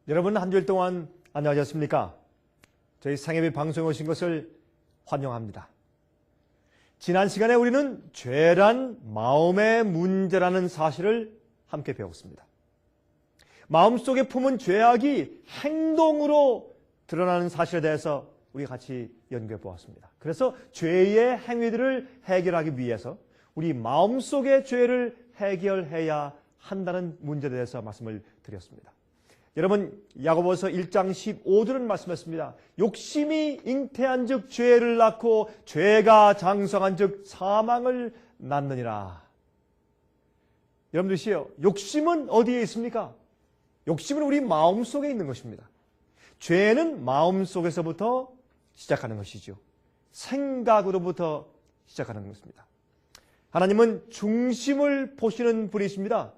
여러분 한 주일 동안 안녕하셨습니까? 저희 상예비 방송에 오신 것을 환영합니다. 지난 시간에 우리는 죄란 마음의 문제라는 사실을 함께 배웠습니다. 마음속에 품은 죄악이 행동으로 드러나는 사실에 대해서 우리 같이 연구해 보았습니다. 그래서 죄의 행위들을 해결하기 위해서 우리 마음속의 죄를 해결해야 한다는 문제에 대해서 말씀을 드렸습니다. 여러분, 야고보서 1장 15절은 말씀했습니다. 욕심이 잉태한 즉 죄를 낳고 죄가 장성한 즉 사망을 낳느니라. 여러분들이시요, 욕심은 어디에 있습니까? 욕심은 우리 마음속에 있는 것입니다. 죄는 마음속에서부터 시작하는 것이죠. 생각으로부터 시작하는 것입니다. 하나님은 중심을 보시는 분이십니다.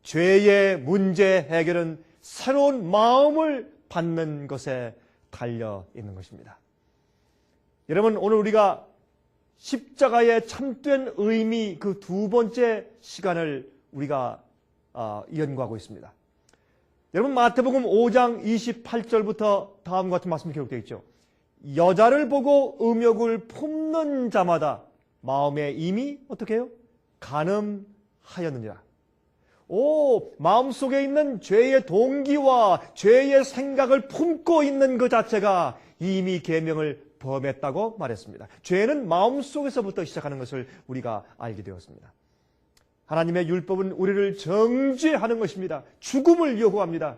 죄의 문제 해결은 새로운 마음을 받는 것에 달려 있는 것입니다. 여러분, 오늘 우리가 십자가의 참된 의미 그 두 번째 시간을 우리가 연구하고 있습니다. 여러분, 마태복음 5장 28절부터 다음과 같은 말씀이 기록되어 있죠. 여자를 보고 음욕을 품는 자마다 마음에 이미 어떻게 해요? 간음하였느니라. 마음속에 있는 죄의 동기와 죄의 생각을 품고 있는 그 자체가 이미 계명을 범했다고 말했습니다. 죄는 마음속에서부터 시작하는 것을 우리가 알게 되었습니다. 하나님의 율법은 우리를 정죄하는 것입니다. 죽음을 요구합니다.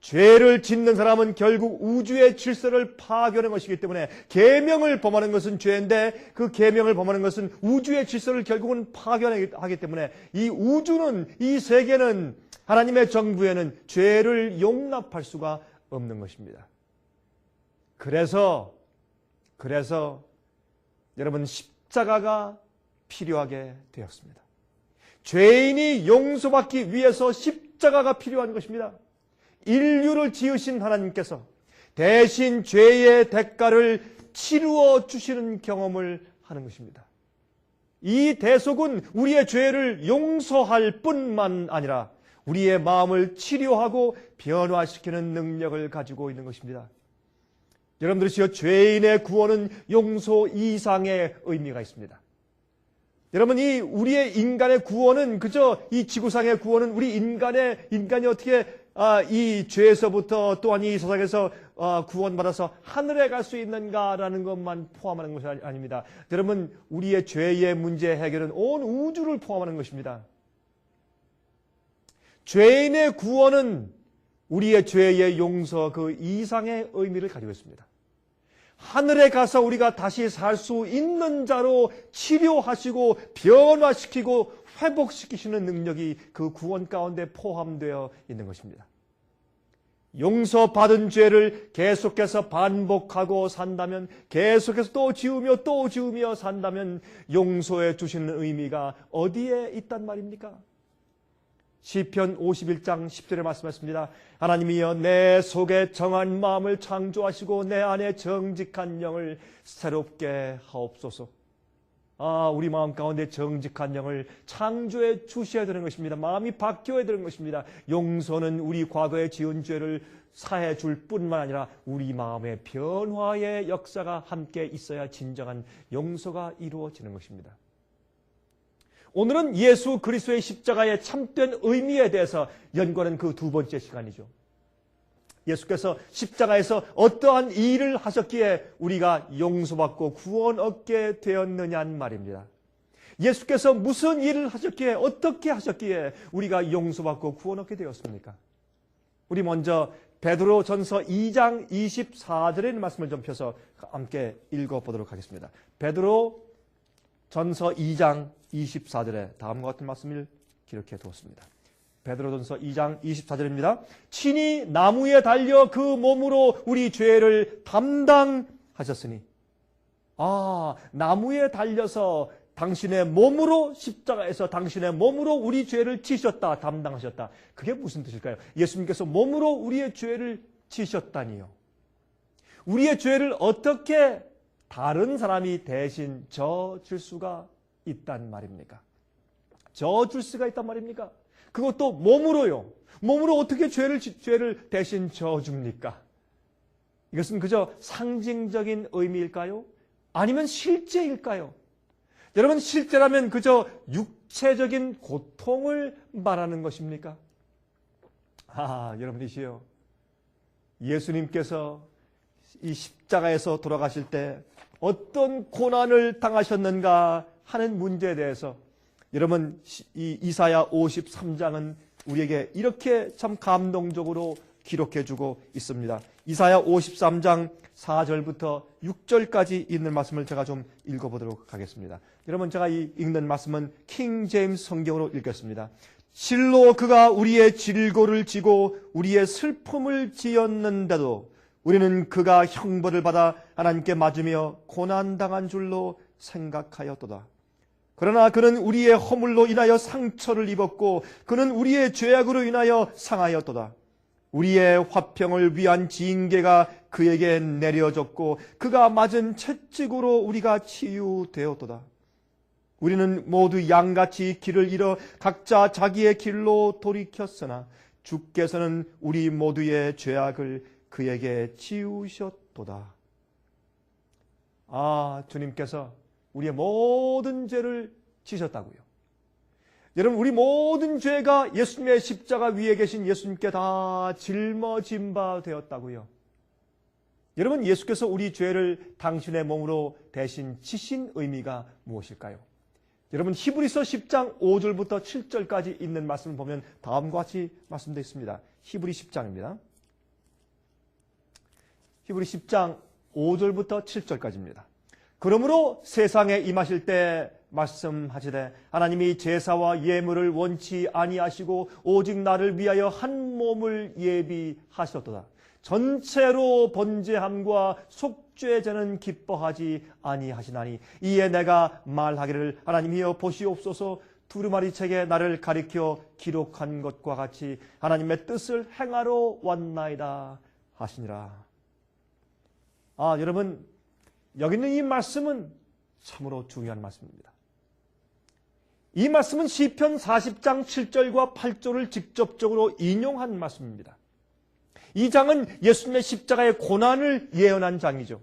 죄를 짓는 사람은 결국 우주의 질서를 파괴하는 것이기 때문에 계명을 범하는 것은 죄인데 그 계명을 범하는 것은 우주의 질서를 결국은 파괴하기 때문에 이 우주는, 이 세계는, 하나님의 정부에는 죄를 용납할 수가 없는 것입니다. 그래서 여러분, 십자가가 필요하게 되었습니다. 죄인이 용서받기 위해서 십자가가 필요한 것입니다. 인류를 지으신 하나님께서 대신 죄의 대가를 치루어 주시는 경험을 하는 것입니다. 이 대속은 우리의 죄를 용서할 뿐만 아니라 우리의 마음을 치료하고 변화시키는 능력을 가지고 있는 것입니다. 여러분들이시여, 죄인의 구원은 용서 이상의 의미가 있습니다. 여러분, 이 우리의 인간의 구원은 그저 이 지구상의 구원은 우리 인간이 어떻게 이 죄에서부터 또한 이 세상에서 구원받아서 하늘에 갈 수 있는가라는 것만 포함하는 것이 아닙니다. 여러분, 우리의 죄의 문제 해결은 온 우주를 포함하는 것입니다. 죄인의 구원은 우리의 죄의 용서 그 이상의 의미를 가지고 있습니다. 하늘에 가서 우리가 다시 살 수 있는 자로 치료하시고 변화시키고 회복시키시는 능력이 그 구원 가운데 포함되어 있는 것입니다. 용서받은 죄를 계속해서 반복하고 산다면, 계속해서 또 지우며 산다면 용서해 주시는 의미가 어디에 있단 말입니까? 시편 51장 10절에 말씀했습니다. 하나님이여, 내 속에 정한 마음을 창조하시고 내 안에 정직한 영을 새롭게 하옵소서. 우리 마음 가운데 정직한 영을 창조해 주셔야 되는 것입니다. 마음이 바뀌어야 되는 것입니다. 용서는 우리 과거에 지은 죄를 사해 줄 뿐만 아니라 우리 마음의 변화의 역사가 함께 있어야 진정한 용서가 이루어지는 것입니다. 오늘은 예수 그리스도의 십자가의 참된 의미에 대해서 연구하는 그 두 번째 시간이죠. 예수께서 십자가에서 어떠한 일을 하셨기에 우리가 용서받고 구원 얻게 되었느냐는 말입니다. 예수께서 무슨 일을 하셨기에, 어떻게 하셨기에 우리가 용서받고 구원 얻게 되었습니까? 우리 먼저 베드로전서 2장 24절의 말씀을 좀 펴서 함께 읽어보도록 하겠습니다. 베드로전서 2장 24절에 다음과 같은 말씀을 기록해 두었습니다. 베드로전서 2장 24절입니다. 친히 나무에 달려 그 몸으로 우리 죄를 담당하셨으니. 나무에 달려서 당신의 몸으로, 십자가에서 당신의 몸으로 우리 죄를 지셨다, 담당하셨다. 그게 무슨 뜻일까요? 예수님께서 몸으로 우리의 죄를 지셨다니요. 우리의 죄를 어떻게 다른 사람이 대신 져줄 수가 있단 말입니까? 져줄 수가 있단 말입니까? 그것도 몸으로요. 몸으로 어떻게 죄를 대신 져줍니까? 이것은 그저 상징적인 의미일까요? 아니면 실제일까요? 여러분, 실제라면 그저 육체적인 고통을 말하는 것입니까? 여러분이시여, 예수님께서 이 십자가에서 돌아가실 때 어떤 고난을 당하셨는가 하는 문제에 대해서 여러분, 이 이사야 53장은 우리에게 이렇게 참 감동적으로 기록해주고 있습니다. 이사야 53장 4절부터 6절까지 있는 말씀을 제가 좀 읽어보도록 하겠습니다. 여러분, 제가 이 읽는 말씀은 킹 제임스 성경으로 읽겠습니다. 실로 그가 우리의 질고를 지고 우리의 슬픔을 지었는데도 우리는 그가 형벌을 받아 하나님께 맞으며 고난당한 줄로 생각하였도다. 그러나 그는 우리의 허물로 인하여 상처를 입었고 그는 우리의 죄악으로 인하여 상하였도다. 우리의 화평을 위한 징계가 그에게 내려졌고 그가 맞은 채찍으로 우리가 치유되었도다. 우리는 모두 양같이 길을 잃어 각자 자기의 길로 돌이켰으나 주께서는 우리 모두의 죄악을 그에게 지우셨도다. 주님께서 우리의 모든 죄를 지셨다고요. 여러분, 우리 모든 죄가 예수님의 십자가 위에 계신 예수님께 다 짊어진 바 되었다고요. 여러분, 예수께서 우리 죄를 당신의 몸으로 대신 지신 의미가 무엇일까요? 여러분, 히브리서 10장 5절부터 7절까지 있는 말씀을 보면 다음과 같이 말씀되어 있습니다. 히브리 10장입니다. 히브리 10장 5절부터 7절까지입니다. 그러므로 세상에 임하실 때 말씀하시되 하나님이 제사와 예물을 원치 아니하시고 오직 나를 위하여 한 몸을 예비하셨도다. 전체로 번제함과 속죄제는 기뻐하지 아니하시나니 이에 내가 말하기를 하나님이여 보시옵소서 두루마리 책에 나를 가리켜 기록한 것과 같이 하나님의 뜻을 행하러 왔나이다 하시니라. 여러분, 여기 있는 이 말씀은 참으로 중요한 말씀입니다. 이 말씀은 시편 40장 7절과 8절을 직접적으로 인용한 말씀입니다. 이 장은 예수님의 십자가의 고난을 예언한 장이죠.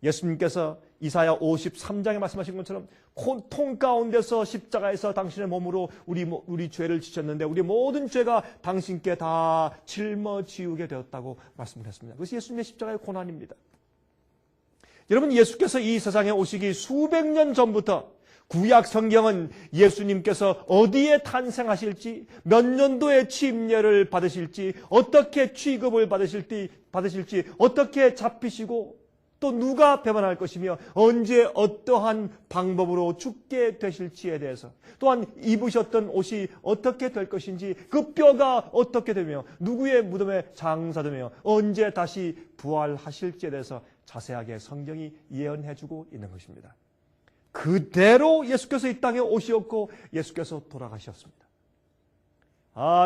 예수님께서 이사야 53장에 말씀하신 것처럼 고통 가운데서 십자가에서 당신의 몸으로 우리 죄를 지셨는데 우리 모든 죄가 당신께 다 짊어지우게 되었다고 말씀을 했습니다. 그것이 예수님의 십자가의 고난입니다. 여러분, 예수께서 이 세상에 오시기 수백 년 전부터 구약 성경은 예수님께서 어디에 탄생하실지, 몇 년도에 침례를 받으실지, 어떻게 취급을 받으실지, 어떻게 잡히시고 또 누가 배반할 것이며 언제 어떠한 방법으로 죽게 되실지에 대해서, 또한 입으셨던 옷이 어떻게 될 것인지, 그 뼈가 어떻게 되며 누구의 무덤에 장사되며 언제 다시 부활하실지에 대해서 자세하게 성경이 예언해주고 있는 것입니다. 그대로 예수께서 이 땅에 오셨고 예수께서 돌아가셨습니다.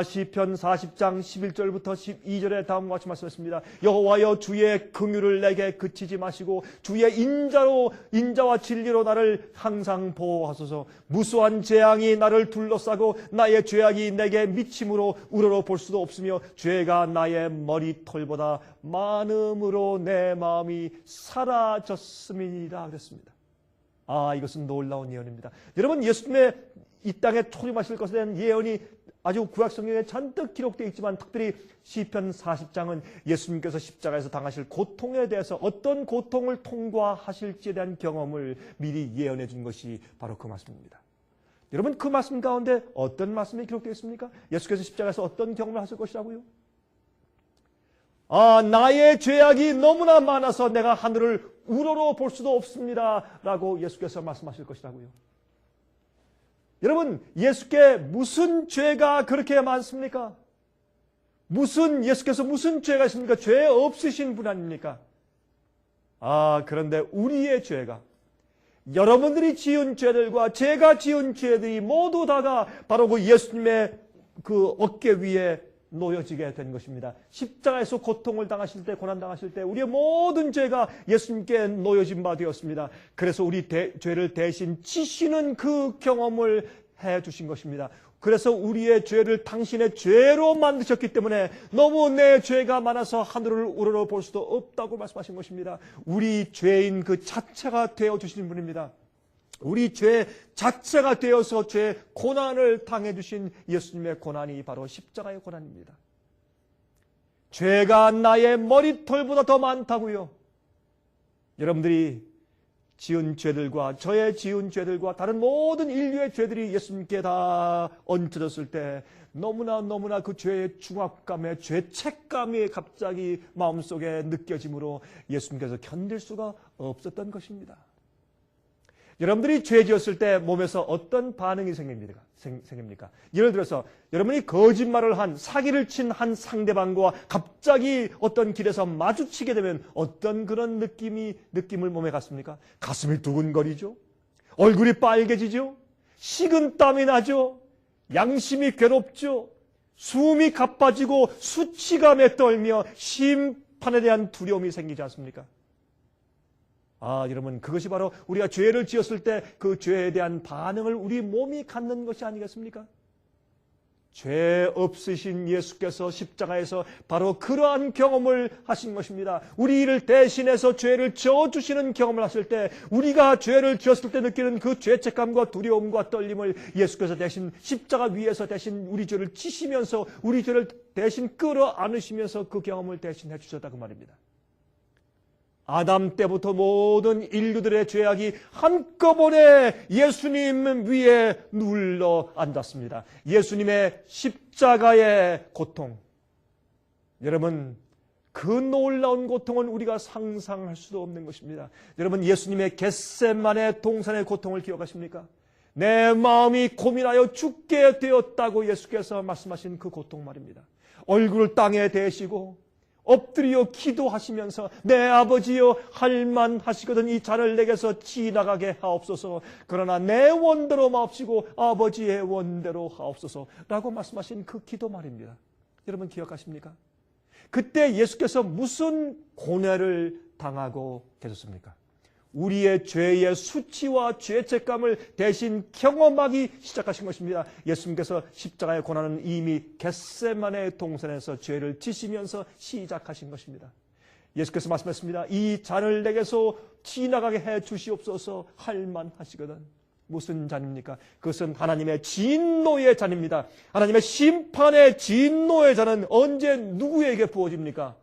시편 40장 11절부터 12절에 다음과 같이 말씀했습니다. 여호와여 주의 긍휼을 내게 그치지 마시고 주의 인자와 진리로 나를 항상 보호하소서. 무수한 재앙이 나를 둘러싸고 나의 죄악이 내게 미침으로 우러러 볼 수도 없으며 죄가 나의 머리털보다 많음으로 내 마음이 사라졌음이니라 그랬습니다. 이것은 놀라운 예언입니다. 여러분, 예수님의 이 땅에 초림하실 것에 대한 예언이 아주 구약 성경에 잔뜩 기록되어 있지만 특별히 시편 40장은 예수님께서 십자가에서 당하실 고통에 대해서 어떤 고통을 통과하실지에 대한 경험을 미리 예언해 준 것이 바로 그 말씀입니다. 여러분, 그 말씀 가운데 어떤 말씀이 기록되어 있습니까? 예수께서 십자가에서 어떤 경험을 하실 것이라고요? 나의 죄악이 너무나 많아서 내가 하늘을 우러러 볼 수도 없습니다 라고 예수께서 말씀하실 것이라고요. 여러분, 예수께 무슨 죄가 그렇게 많습니까? 예수께서 무슨 죄가 있습니까? 죄 없으신 분 아닙니까? 그런데 우리의 죄가, 여러분들이 지은 죄들과 제가 지은 죄들이 모두 다가 바로 그 예수님의 그 어깨 위에 놓여지게 된 것입니다. 십자가에서 고통을 당하실 때, 고난 당하실 때 우리의 모든 죄가 예수님께 놓여진 바 되었습니다. 그래서 우리 죄를 대신 지시는 그 경험을 해 주신 것입니다. 그래서 우리의 죄를 당신의 죄로 만드셨기 때문에 너무 내 죄가 많아서 하늘을 우러러볼 수도 없다고 말씀하신 것입니다. 우리 죄인 그 자체가 되어주신 분입니다. 우리 죄 자체가 되어서 죄 고난을 당해주신 예수님의 고난이 바로 십자가의 고난입니다. 죄가 나의 머리털보다 더 많다고요. 여러분들이 지은 죄들과 저의 지은 죄들과 다른 모든 인류의 죄들이 예수님께 다 얹혀졌을 때 너무나 그 죄의 중압감에 죄책감이 갑자기 마음속에 느껴짐으로 예수님께서 견딜 수가 없었던 것입니다. 여러분들이 죄 지었을 때 몸에서 어떤 반응이 생깁니까? 예를 들어서 여러분이 거짓말을 한, 사기를 친 한 상대방과 갑자기 어떤 길에서 마주치게 되면 어떤 그런 느낌을 몸에 갖습니까? 가슴이 두근거리죠. 얼굴이 빨개지죠. 식은땀이 나죠. 양심이 괴롭죠. 숨이 가빠지고 수치감에 떨며 심판에 대한 두려움이 생기지 않습니까? 여러분, 그것이 바로 우리가 죄를 지었을 때 그 죄에 대한 반응을 우리 몸이 갖는 것이 아니겠습니까? 죄 없으신 예수께서 십자가에서 바로 그러한 경험을 하신 것입니다. 우리를 대신해서 죄를 져주시는 경험을 하실 때 우리가 죄를 지었을 때 느끼는 그 죄책감과 두려움과 떨림을 예수께서 대신 십자가 위에서 대신 우리 죄를 지시면서 우리 죄를 대신 끌어안으시면서 그 경험을 대신 해주셨다고 말입니다. 아담 때부터 모든 인류들의 죄악이 한꺼번에 예수님 위에 눌러 앉았습니다. 예수님의 십자가의 고통. 여러분, 그 놀라운 고통은 우리가 상상할 수도 없는 것입니다. 여러분, 예수님의 겟세마네 동산의 고통을 기억하십니까? 내 마음이 고민하여 죽게 되었다고 예수께서 말씀하신 그 고통 말입니다. 얼굴을 땅에 대시고 엎드려 기도하시면서 내 아버지여 할만하시거든 이 잔을 내게서 지나가게 하옵소서. 그러나 내 원대로 마옵시고 아버지의 원대로 하옵소서 라고 말씀하신 그 기도 말입니다. 여러분 기억하십니까? 그때 예수께서 무슨 고뇌를 당하고 계셨습니까? 우리의 죄의 수치와 죄책감을 대신 경험하기 시작하신 것입니다. 예수님께서 십자가의 고난은 이미 겟세마네 동산에서 죄를 지시면서 시작하신 것입니다. 예수께서 말씀했습니다. 이 잔을 내게서 지나가게 해 주시옵소서. 할만하시거든. 무슨 잔입니까? 그것은 하나님의 진노의 잔입니다. 하나님의 심판의 진노의 잔은 언제 누구에게 부어집니까?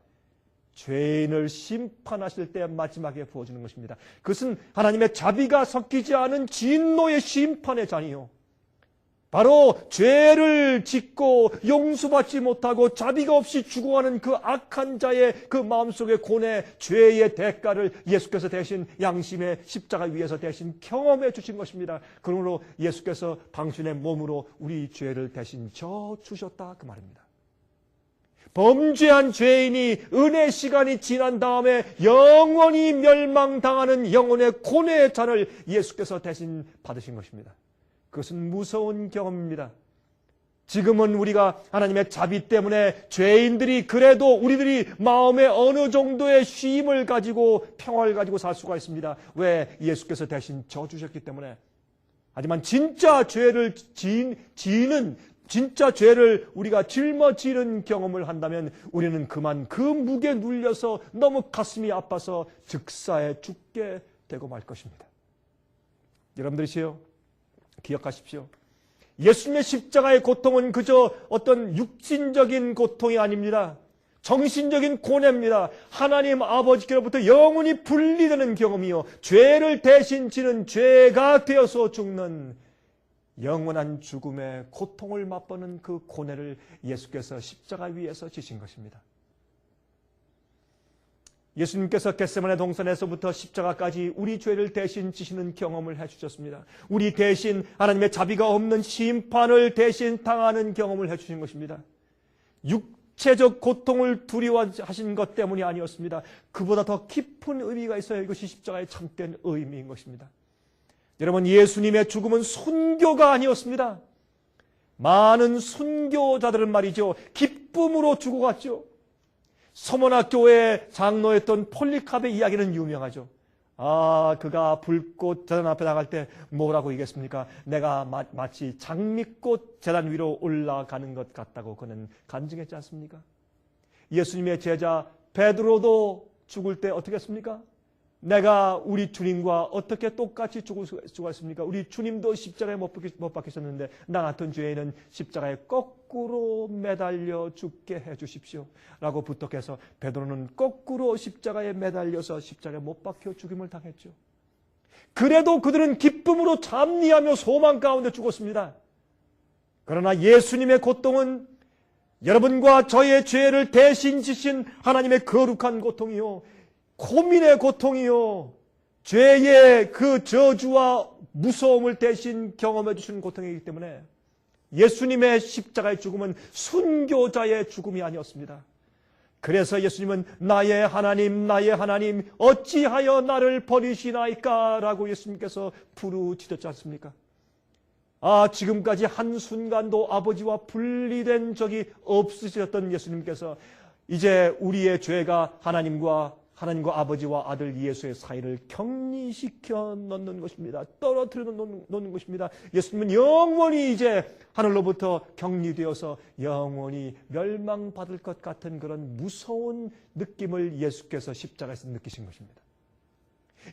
죄인을 심판하실 때 마지막에 부어주는 것입니다. 그것은 하나님의 자비가 섞이지 않은 진노의 심판의 잔이요. 바로 죄를 짓고 용서받지 못하고 자비가 없이 죽어가는 그 악한 자의 그 마음속의 고뇌, 죄의 대가를 예수께서 대신 양심의 십자가 위에서 대신 경험해 주신 것입니다. 그러므로 예수께서 당신의 몸으로 우리 죄를 대신 져 주셨다 그 말입니다. 범죄한 죄인이 은혜 시간이 지난 다음에 영원히 멸망당하는 영혼의 고뇌의 잔을 예수께서 대신 받으신 것입니다. 그것은 무서운 경험입니다. 지금은 우리가 하나님의 자비 때문에 죄인들이 그래도 우리들이 마음에 어느 정도의 쉼을 가지고 평화를 가지고 살 수가 있습니다. 왜? 예수께서 대신 져주셨기 때문에. 하지만 진짜 죄를 진짜 죄를 우리가 짊어지는 경험을 한다면 우리는 그만 그 무게에 눌려서 너무 가슴이 아파서 즉사에 죽게 되고 말 것입니다. 여러분들이시요, 기억하십시오. 예수님의 십자가의 고통은 그저 어떤 육신적인 고통이 아닙니다. 정신적인 고뇌입니다. 하나님 아버지께로부터 영원히 분리되는 경험이요. 죄를 대신 지는 죄가 되어서 죽는 영원한 죽음의 고통을 맛보는 그 고뇌를 예수께서 십자가 위에서 지신 것입니다. 예수님께서 겟세마네 동산에서부터 십자가까지 우리 죄를 대신 지시는 경험을 해주셨습니다. 우리 대신 하나님의 자비가 없는 심판을 대신 당하는 경험을 해주신 것입니다. 육체적 고통을 두려워하신 것 때문이 아니었습니다. 그보다 더 깊은 의미가 있어요. 이것이 십자가의 참된 의미인 것입니다. 여러분, 예수님의 죽음은 순교가 아니었습니다. 많은 순교자들은 말이죠, 기쁨으로 죽어갔죠. 서머나 교회의 장로였던 폴리캅의 이야기는 유명하죠. 그가 불꽃 재단 앞에 나갈 때 뭐라고 얘기했습니까? 내가 마치 장미꽃 재단 위로 올라가는 것 같다고 그는 간증했지 않습니까? 예수님의 제자 베드로도 죽을 때 어떻게 했습니까? 내가 우리 주님과 어떻게 똑같이 죽었습니까? 우리 주님도 십자가에 못 박히셨는데 나 같은 죄인은 십자가에 거꾸로 매달려 죽게 해주십시오 라고 부탁해서 베드로는 거꾸로 십자가에 매달려서 십자가에 못 박혀 죽임을 당했죠. 그래도 그들은 기쁨으로 잠리하며 소망 가운데 죽었습니다. 그러나 예수님의 고통은 여러분과 저의 죄를 대신 지신 하나님의 거룩한 고통이요, 고민의 고통이요, 죄의 그 저주와 무서움을 대신 경험해 주시는 고통이기 때문에 예수님의 십자가의 죽음은 순교자의 죽음이 아니었습니다. 그래서 예수님은 나의 하나님 어찌하여 나를 버리시나이까 라고 예수님께서 부르짖었지 않습니까? 지금까지 한순간도 아버지와 분리된 적이 없으셨던 예수님께서 이제 우리의 죄가 하나님과 아버지와 아들 예수의 사이를 격리시켜 놓는 것입니다. 떨어뜨려 놓는 것입니다. 예수님은 영원히 이제 하늘로부터 격리되어서 영원히 멸망받을 것 같은 그런 무서운 느낌을 예수께서 십자가에서 느끼신 것입니다.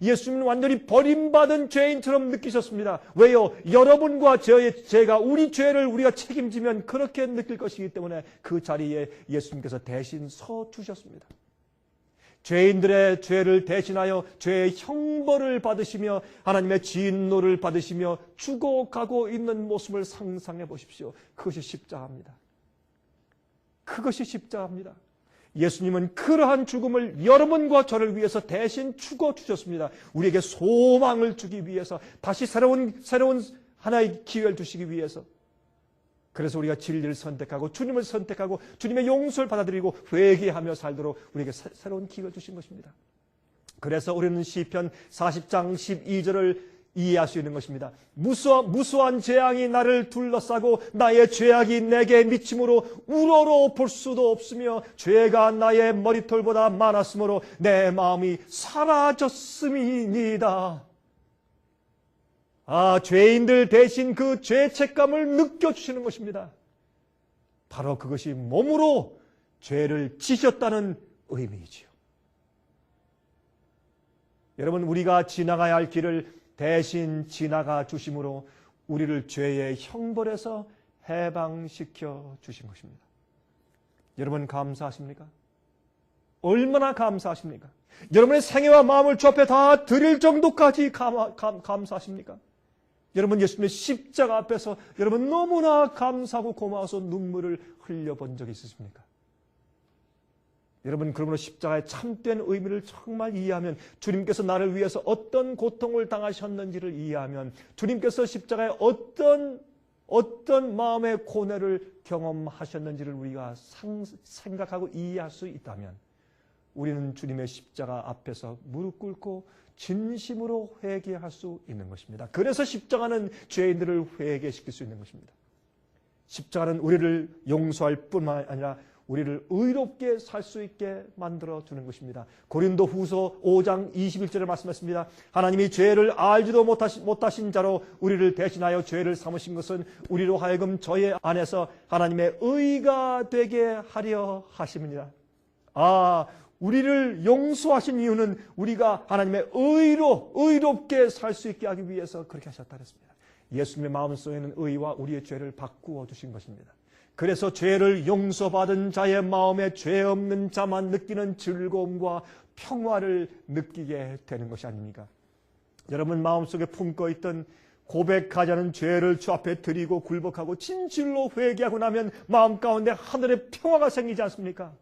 예수님은 완전히 버림받은 죄인처럼 느끼셨습니다. 왜요? 여러분과 제가 우리 죄를 우리가 책임지면 그렇게 느낄 것이기 때문에 그 자리에 예수님께서 대신 서 주셨습니다. 죄인들의 죄를 대신하여 죄의 형벌을 받으시며 하나님의 진노를 받으시며 죽어가고 있는 모습을 상상해 보십시오. 그것이 십자가입니다. 그것이 십자가입니다. 예수님은 그러한 죽음을 여러분과 저를 위해서 대신 죽어주셨습니다. 우리에게 소망을 주기 위해서, 다시 새로운 하나의 기회를 주시기 위해서. 그래서 우리가 진리를 선택하고 주님을 선택하고 주님의 용서를 받아들이고 회개하며 살도록 우리에게 새로운 기회를 주신 것입니다. 그래서 우리는 시편 40장 12절을 이해할 수 있는 것입니다. 무수한 재앙이 나를 둘러싸고 나의 죄악이 내게 미침으로 우러러 볼 수도 없으며 죄가 나의 머리털보다 많았으므로 내 마음이 사라졌음이니이다. 죄인들 대신 그 죄책감을 느껴주시는 것입니다. 바로 그것이 몸으로 죄를 지셨다는 의미이지요. 여러분, 우리가 지나가야 할 길을 대신 지나가 주심으로 우리를 죄의 형벌에서 해방시켜 주신 것입니다. 여러분 감사하십니까? 얼마나 감사하십니까? 여러분의 생애와 마음을 주 앞에 다 드릴 정도까지 감사하십니까? 여러분 예수님의 십자가 앞에서 여러분 너무나 감사하고 고마워서 눈물을 흘려본 적이 있으십니까? 여러분 그러므로 십자가의 참된 의미를 정말 이해하면, 주님께서 나를 위해서 어떤 고통을 당하셨는지를 이해하면, 주님께서 십자가에 어떤 마음의 고뇌를 경험하셨는지를 우리가 생각하고 이해할 수 있다면, 우리는 주님의 십자가 앞에서 무릎 꿇고 진심으로 회개할 수 있는 것입니다. 그래서 십자가는 죄인들을 회개시킬 수 있는 것입니다. 십자가는 우리를 용서할 뿐만 아니라 우리를 의롭게 살 수 있게 만들어주는 것입니다. 고린도후서 5장 21절에 말씀했습니다. 하나님이 죄를 알지도 못하신 자로 우리를 대신하여 죄를 삼으신 것은 우리로 하여금 저의 안에서 하나님의 의가 되게 하려 하심이니라. 우리를 용서하신 이유는 우리가 하나님의 의롭게 살 수 있게 하기 위해서 그렇게 하셨다 그랬습니다. 예수님의 마음속에 있는 의와 우리의 죄를 바꾸어 주신 것입니다. 그래서 죄를 용서받은 자의 마음에 죄 없는 자만 느끼는 즐거움과 평화를 느끼게 되는 것이 아닙니까? 여러분 마음속에 품고 있던 고백하자는 죄를 주 앞에 드리고 굴복하고 진실로 회개하고 나면 마음 가운데 하늘의 평화가 생기지 않습니까?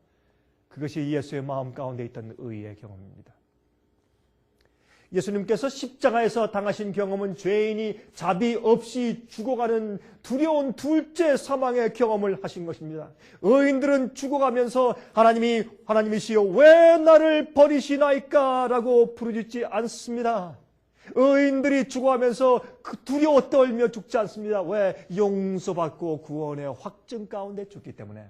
그것이 예수의 마음 가운데 있던 의의 경험입니다. 예수님께서 십자가에서 당하신 경험은 죄인이 자비 없이 죽어가는 두려운 둘째 사망의 경험을 하신 것입니다. 의인들은 죽어가면서 하나님이시여 왜 나를 버리시나이까 라고 부르짖지 않습니다. 의인들이 죽어가면서 두려워 떨며 죽지 않습니다. 왜? 용서받고 구원의 확증 가운데 죽기 때문에.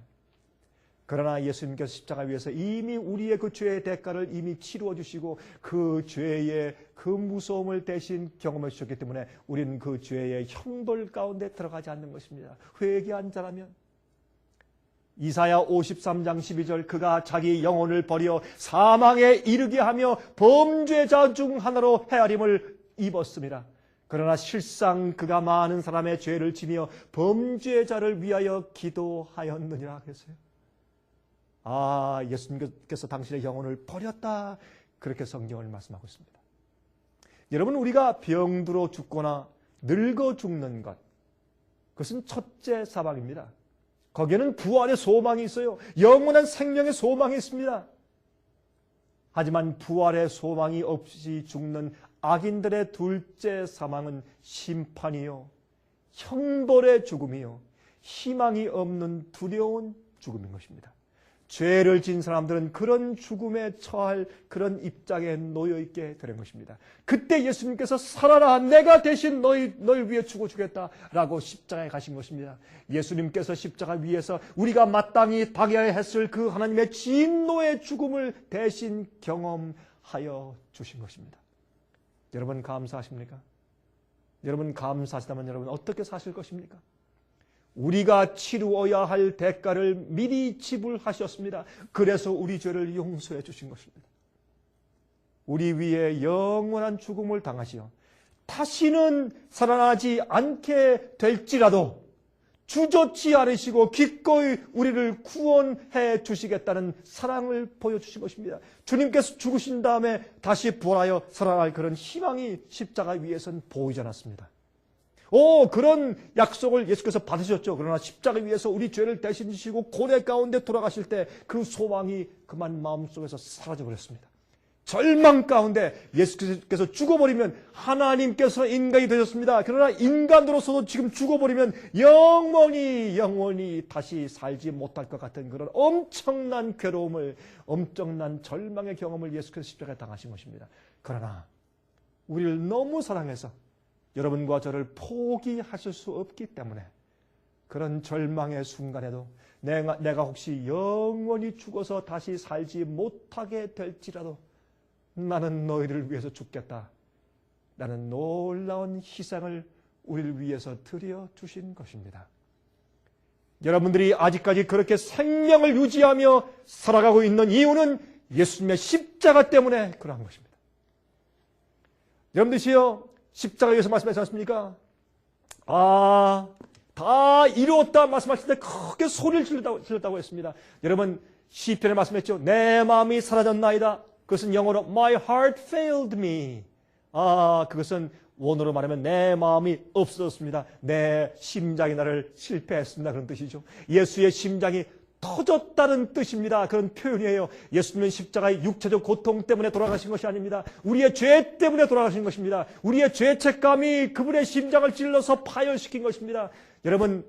그러나 예수님께서 십자가 위에서 이미 우리의 그 죄의 대가를 이미 치루어 주시고 그 죄의 그 무서움을 대신 경험해 주셨기 때문에 우리는 그 죄의 형벌 가운데 들어가지 않는 것입니다. 회개한 자라면. 이사야 53장 12절 그가 자기 영혼을 버려 사망에 이르게 하며 범죄자 중 하나로 헤아림을 입었습니다. 그러나 실상 그가 많은 사람의 죄를 지며 범죄자를 위하여 기도하였느니라 그랬어요. 아, 예수님께서 당신의 영혼을 버렸다. 그렇게 성경을 말씀하고 있습니다. 여러분, 우리가 병들어 죽거나 늙어 죽는 것, 그것은 첫째 사망입니다. 거기에는 부활의 소망이 있어요. 영원한 생명의 소망이 있습니다. 하지만 부활의 소망이 없이 죽는 악인들의 둘째 사망은 심판이요, 형벌의 죽음이요, 희망이 없는 두려운 죽음인 것입니다. 죄를 진 사람들은 그런 죽음에 처할 그런 입장에 놓여 있게 되는 것입니다. 그때 예수님께서 살아라, 내가 대신 너희 위해 죽어주겠다라고 십자가에 가신 것입니다. 예수님께서 십자가 위에서 우리가 마땅히 당해야 했을 그 하나님의 진노의 죽음을 대신 경험하여 주신 것입니다. 여러분 감사하십니까? 여러분 감사하시다면 여러분 어떻게 사실 것입니까? 우리가 치루어야 할 대가를 미리 지불하셨습니다. 그래서 우리 죄를 용서해 주신 것입니다. 우리 위에 영원한 죽음을 당하시어 다시는 살아나지 않게 될지라도 주저치 않으시고 기꺼이 우리를 구원해 주시겠다는 사랑을 보여주신 것입니다. 주님께서 죽으신 다음에 다시 부활하여 살아날 그런 희망이 십자가 위에서는 보이지 않았습니다. 그런 약속을 예수께서 받으셨죠. 그러나 십자가 위에서 우리 죄를 대신 지시고 고뇌 가운데 돌아가실 때 그 소망이 그만 마음속에서 사라져버렸습니다. 절망 가운데 예수께서 죽어버리면 하나님께서 인간이 되셨습니다. 그러나 인간으로서도 지금 죽어버리면 영원히 다시 살지 못할 것 같은 그런 엄청난 괴로움을, 엄청난 절망의 경험을 예수께서 십자가에 당하신 것입니다. 그러나 우리를 너무 사랑해서 여러분과 저를 포기하실 수 없기 때문에 그런 절망의 순간에도 내가 혹시 영원히 죽어서 다시 살지 못하게 될지라도 나는 너희를 위해서 죽겠다. 라는 놀라운 희생을 우리를 위해서 드려주신 것입니다. 여러분들이 아직까지 그렇게 생명을 유지하며 살아가고 있는 이유는 예수님의 십자가 때문에 그러한 것입니다. 여러분들이요, 십자가 위에서 말씀하지 않습니까? 다 이루었다 말씀하실 때 크게 소리를 질렀다고 했습니다. 여러분, 시편에 말씀했죠. 내 마음이 사라졌나이다. 그것은 영어로 My heart failed me. 그것은 원어로 말하면 내 마음이 없어졌습니다. 내 심장이 나를 실패했습니다. 그런 뜻이죠. 예수의 심장이 터졌다는 뜻입니다. 그런 표현이에요. 예수님은 십자가의 육체적 고통 때문에 돌아가신 것이 아닙니다. 우리의 죄 때문에 돌아가신 것입니다. 우리의 죄책감이 그분의 심장을 찔러서 파열시킨 것입니다. 여러분,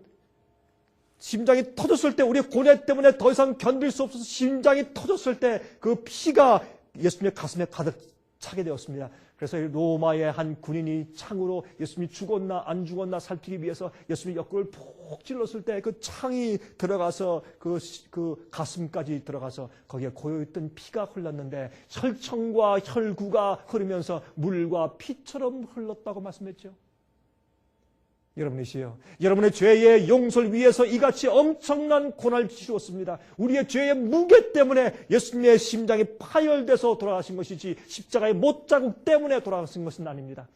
심장이 터졌을 때, 우리의 고뇌 때문에 더 이상 견딜 수 없어서 심장이 터졌을 때 그 피가 예수님의 가슴에 가득 차게 되었습니다. 그래서 로마의 한 군인이 창으로 예수님이 죽었나 안 죽었나 살피기 위해서 예수님의 옆구리를 푹 찔렀을 때 그 창이 들어가서 그 가슴까지 들어가서 거기에 고여있던 피가 흘렀는데 혈청과 혈구가 흐르면서 물과 피처럼 흘렀다고 말씀했죠. 여러분이시여, 여러분의 죄의 용서를 위해서 이같이 엄청난 고난을 치루었습니다. 우리의 죄의 무게 때문에 예수님의 심장이 파열돼서 돌아가신 것이지 십자가의 못자국 때문에 돌아가신 것은 아닙니다.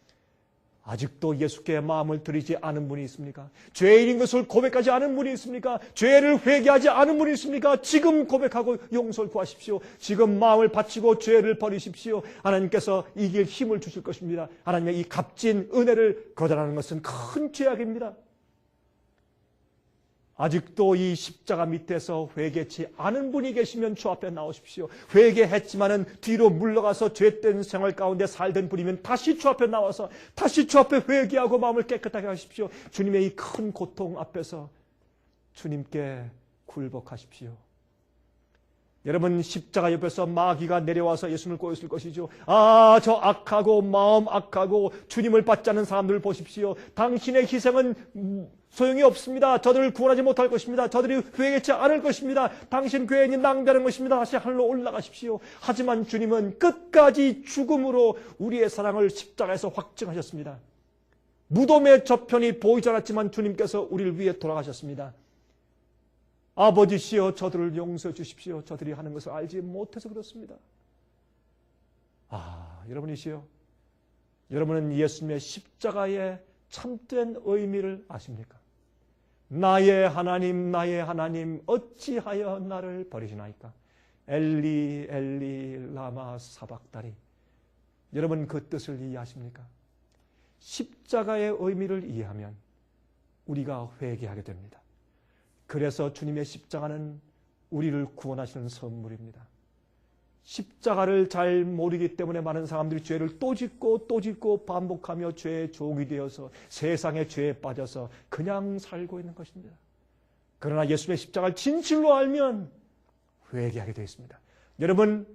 아직도 예수께 마음을 들이지 않은 분이 있습니까? 죄인인 것을 고백하지 않은 분이 있습니까? 죄를 회개하지 않은 분이 있습니까? 지금 고백하고 용서를 구하십시오. 지금 마음을 바치고 죄를 버리십시오. 하나님께서 이길 힘을 주실 것입니다. 하나님의 이 값진 은혜를 거절하는 것은 큰 죄악입니다. 아직도 이 십자가 밑에서 회개치 않은 분이 계시면 주 앞에 나오십시오. 회개했지만은 뒤로 물러가서 죄된 생활 가운데 살던 분이면 다시 주 앞에 나와서 다시 주 앞에 회개하고 마음을 깨끗하게 하십시오. 주님의 이 큰 고통 앞에서 주님께 굴복하십시오. 여러분, 십자가 옆에서 마귀가 내려와서 예수님을 꼬였을 것이죠. 저 악하고 마음 악하고 주님을 받지 않는 사람들을 보십시오. 당신의 희생은 소용이 없습니다. 저들을 구원하지 못할 것입니다. 저들이 회개치 않을 것입니다. 당신 죄인이 낭비하는 것입니다. 다시 하늘로 올라가십시오. 하지만 주님은 끝까지 죽음으로 우리의 사랑을 십자가에서 확증하셨습니다. 무덤의 저편이 보이지 않았지만 주님께서 우리를 위해 돌아가셨습니다. 아버지시여 저들을 용서해 주십시오. 저들이 하는 것을 알지 못해서 그렇습니다. 여러분이시여, 여러분은 예수님의 십자가의 참된 의미를 아십니까? 나의 하나님 어찌하여 나를 버리시나이까? 엘리 엘리 라마 사박다리. 여러분 그 뜻을 이해하십니까? 십자가의 의미를 이해하면 우리가 회개하게 됩니다. 그래서 주님의 십자가는 우리를 구원하시는 선물입니다. 십자가를 잘 모르기 때문에 많은 사람들이 죄를 또 짓고 반복하며 죄의 종이 되어서 세상의 죄에 빠져서 그냥 살고 있는 것입니다. 그러나 예수님의 십자가를 진실로 알면 회개하게 되어 있습니다. 여러분,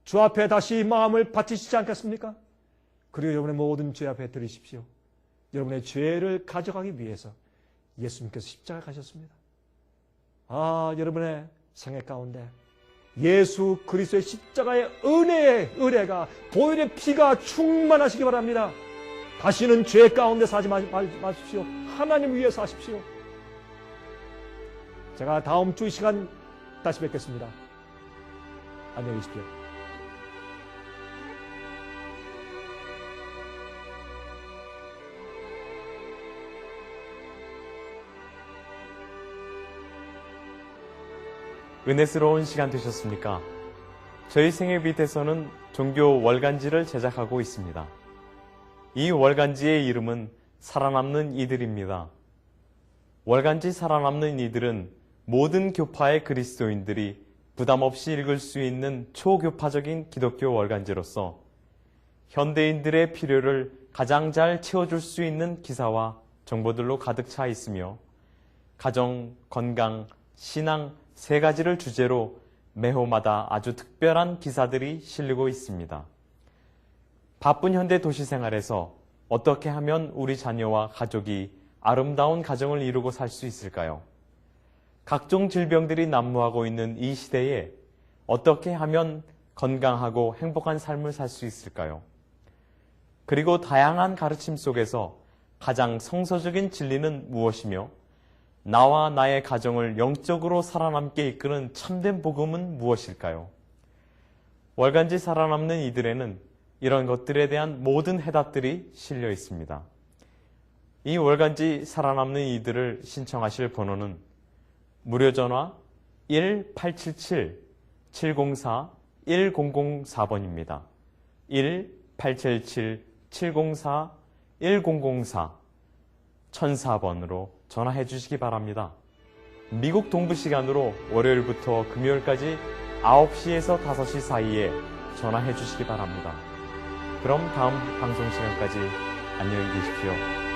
주 앞에 다시 마음을 바치시지 않겠습니까? 그리고 여러분의 모든 죄 앞에 드리십시오. 여러분의 죄를 가져가기 위해서 예수님께서 십자가에 가셨습니다. 여러분의 생애 가운데 예수 그리스도의 십자가의 은혜가 보혈의 피가 충만하시기 바랍니다. 다시는 죄 가운데 사지 마십시오. 하나님 위해서 하십시오. 제가 다음 주 이 시간 다시 뵙겠습니다. 안녕히 계십시오. 은혜스러운 시간 되셨습니까? 저희 생애빛에서는 종교 월간지를 제작하고 있습니다. 이 월간지의 이름은 살아남는 이들입니다. 월간지 살아남는 이들은 모든 교파의 그리스도인들이 부담 없이 읽을 수 있는 초교파적인 기독교 월간지로서 현대인들의 필요를 가장 잘 채워줄 수 있는 기사와 정보들로 가득 차 있으며 가정, 건강, 신앙, 세 가지를 주제로 매호마다 아주 특별한 기사들이 실리고 있습니다. 바쁜 현대 도시 생활에서 어떻게 하면 우리 자녀와 가족이 아름다운 가정을 이루고 살 수 있을까요? 각종 질병들이 난무하고 있는 이 시대에 어떻게 하면 건강하고 행복한 삶을 살 수 있을까요? 그리고 다양한 가르침 속에서 가장 성서적인 진리는 무엇이며 나와 나의 가정을 영적으로 살아남게 이끄는 참된 복음은 무엇일까요? 월간지 살아남는 이들에는 이런 것들에 대한 모든 해답들이 실려 있습니다. 이 월간지 살아남는 이들을 신청하실 번호는 무료 전화 1-877-704-1004번입니다. 1-877-704-1004 1004번으로 전화해 주시기 바랍니다. 미국 동부 시간으로 월요일부터 금요일까지 9시에서 5시 사이에 전화해 주시기 바랍니다. 그럼 다음 방송 시간까지 안녕히 계십시오.